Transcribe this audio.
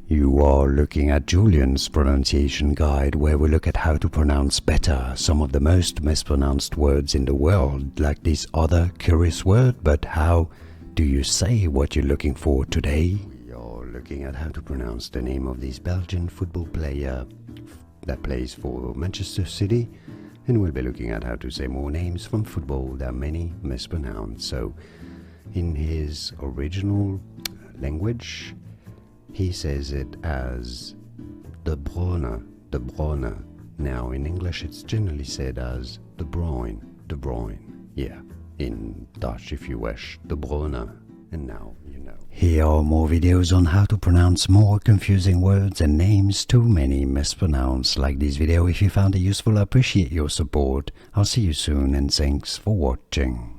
You are looking at Julian's pronunciation guide, where we look at how to pronounce better some of the most mispronounced words in the world, like this other curious word. But how do you say what you're looking for today? We are looking at how to pronounce the name of this Belgian football player that plays for Manchester City, and we'll be looking at how to say more names from football that many mispronounce. So in his original language, he says it as De Bruyne, De Bruyne. Now in English it's generally said as De Bruyne, De Bruyne. Yeah, in Dutch if you wish, De Bruyne. And now you know. Here are more videos on how to pronounce more confusing words and names too many mispronounced. Like this video if you found it useful. I appreciate your support. I'll see you soon and thanks for watching.